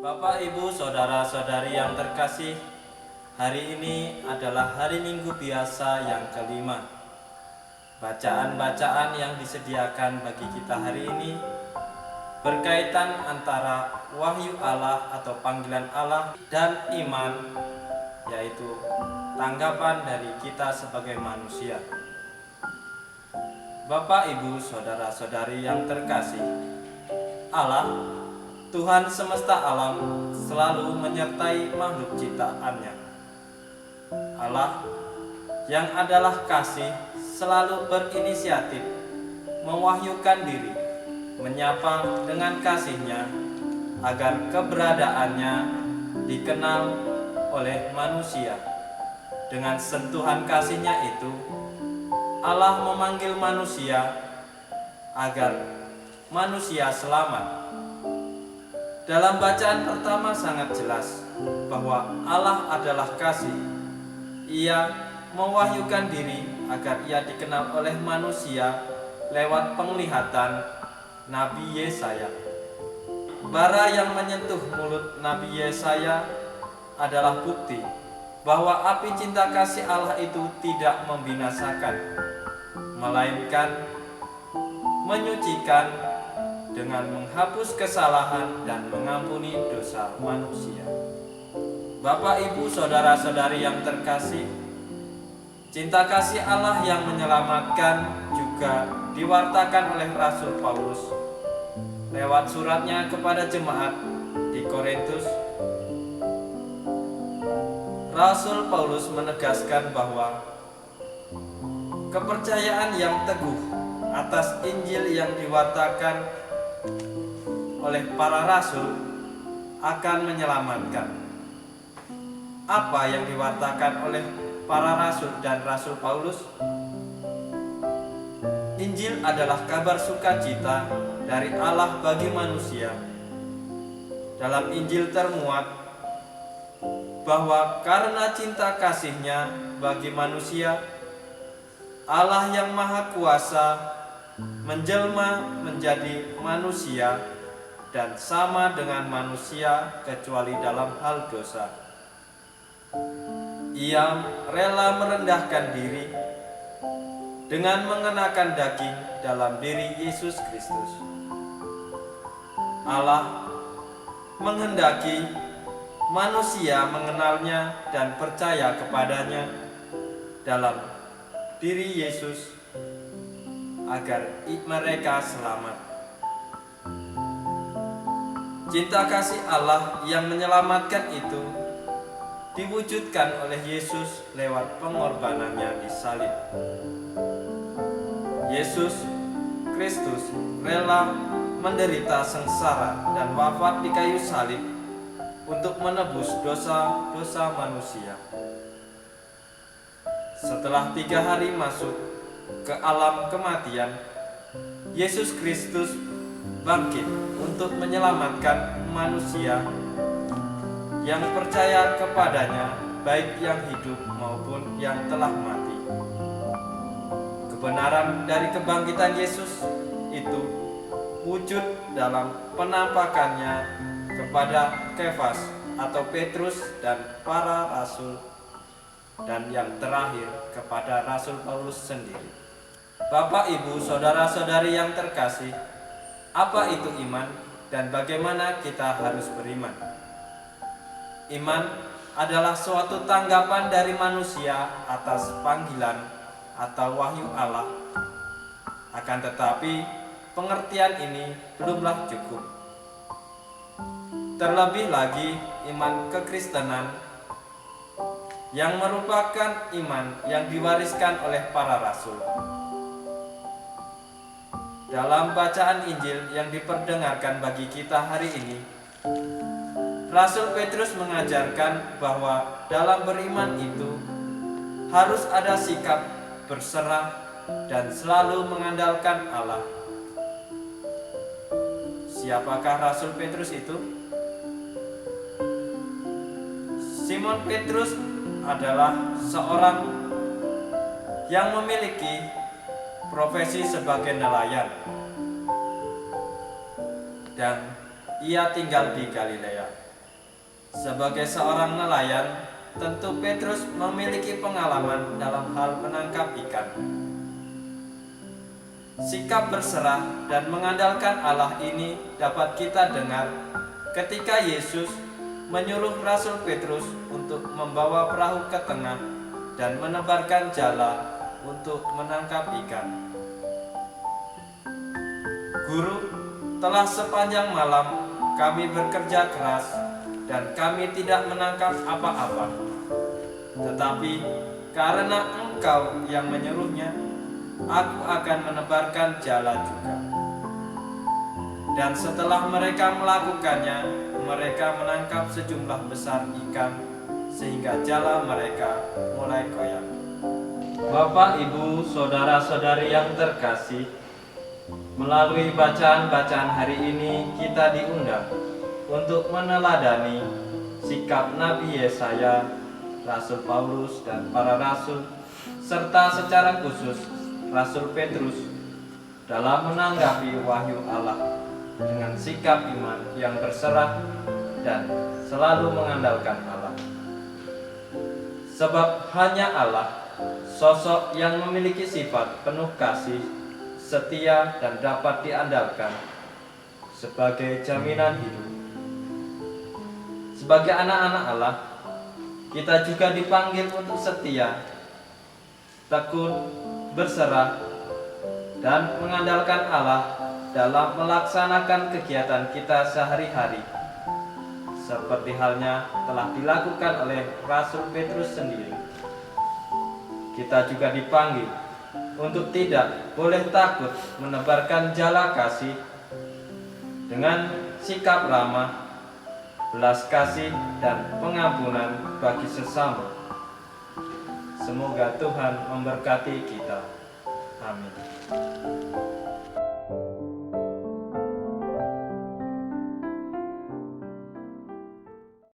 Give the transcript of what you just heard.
Bapak, Ibu, saudara-saudari yang terkasih, hari ini adalah hari Minggu biasa yang kelima. Bacaan-bacaan yang disediakan bagi kita hari ini berkaitan antara wahyu Allah atau panggilan Allah dan iman, yaitu tanggapan dari kita sebagai manusia. Bapak, Ibu, saudara-saudari yang terkasih, Allah Tuhan semesta alam selalu menyertai makhluk ciptaannya. Allah yang adalah kasih selalu berinisiatif mewahyukan diri, menyapa dengan kasihnya agar keberadaannya dikenal oleh manusia. Dengan sentuhan kasihnya itu, Allah memanggil manusia agar manusia selamat. Dalam bacaan pertama sangat jelas bahwa Allah adalah kasih. Ia mewahyukan diri agar ia dikenal oleh manusia lewat penglihatan Nabi Yesaya. Bara yang menyentuh mulut Nabi Yesaya adalah bukti bahwa api cinta kasih Allah itu tidak membinasakan, melainkan menyucikan dengan menghapus kesalahan dan mengampuni dosa manusia. Bapak, Ibu, saudara-saudari yang terkasih, cinta kasih Allah yang menyelamatkan juga diwartakan oleh Rasul Paulus lewat suratnya kepada jemaat di Korintus. Rasul Paulus menegaskan bahwa kepercayaan yang teguh atas Injil yang diwartakan oleh para rasul akan menyelamatkan. Apa yang diwartakan oleh para rasul dan Rasul Paulus? Injil adalah kabar sukacita dari Allah bagi manusia. Dalam Injil termuat bahwa karena cinta kasih-Nya bagi manusia, Allah yang Maha Kuasa menjelma menjadi manusia dan sama dengan manusia kecuali dalam hal dosa. Ia rela merendahkan diri dengan mengenakan daging dalam diri Yesus Kristus. Allah menghendaki manusia mengenalnya dan percaya kepadanya dalam diri Yesus agar mereka selamat. Cinta kasih Allah yang menyelamatkan itu diwujudkan oleh Yesus lewat pengorbanannya di salib. Yesus Kristus rela menderita sengsara dan wafat di kayu salib untuk menebus dosa-dosa manusia. Setelah 3 hari masuk ke alam kematian, Yesus Kristus bangkit untuk menyelamatkan manusia yang percaya kepadanya, baik yang hidup maupun yang telah mati. Kebenaran dari kebangkitan Yesus itu wujud dalam penampakannya kepada Kefas atau Petrus dan para rasul, dan yang terakhir kepada Rasul Paulus sendiri. Bapak, Ibu, saudara-saudari yang terkasih, apa itu iman dan bagaimana kita harus beriman? Iman adalah suatu tanggapan dari manusia atas panggilan atau wahyu Allah. Akan tetapi, pengertian ini belumlah cukup. Terlebih lagi, iman kekristenan yang merupakan iman yang diwariskan oleh para rasul. Dalam bacaan Injil yang diperdengarkan bagi kita hari ini, Rasul Petrus mengajarkan bahwa dalam beriman itu harus ada sikap berserah dan selalu mengandalkan Allah. Siapakah Rasul Petrus itu? Simon Petrus adalah seorang yang memiliki profesi sebagai nelayan, dan ia tinggal di Galilea. Sebagai seorang nelayan, tentu Petrus memiliki pengalaman dalam hal menangkap ikan. Sikap berserah dan mengandalkan Allah ini dapat kita dengar ketika Yesus menyuruh Rasul Petrus untuk membawa perahu ke tengah dan menebarkan jala untuk menangkap ikan. Guru, telah sepanjang malam kami bekerja keras dan kami tidak menangkap apa-apa. Tetapi karena Engkau yang menyuruhnya, aku akan menebarkan jala juga. Dan setelah mereka melakukannya, mereka menangkap sejumlah besar ikan sehingga jala mereka mulai koyak. Bapak, Ibu, saudara-saudari yang terkasih, melalui bacaan-bacaan hari ini kita diundang untuk meneladani sikap Nabi Yesaya, Rasul Paulus dan para rasul, serta secara khusus Rasul Petrus dalam menanggapi wahyu Allah dengan sikap iman yang berserah dan selalu mengandalkan Allah. Sebab hanya Allah, sosok yang memiliki sifat penuh kasih, setia dan dapat diandalkan sebagai jaminan hidup. Sebagai anak-anak Allah, kita juga dipanggil untuk setia, tekun, berserah, dan mengandalkan Allah dalam melaksanakan kegiatan kita sehari-hari, seperti halnya telah dilakukan oleh Rasul Petrus sendiri. Kita juga dipanggil untuk tidak boleh takut menebarkan jala kasih dengan sikap ramah, belas kasih, dan pengampunan bagi sesama. Semoga Tuhan memberkati kita. Amin.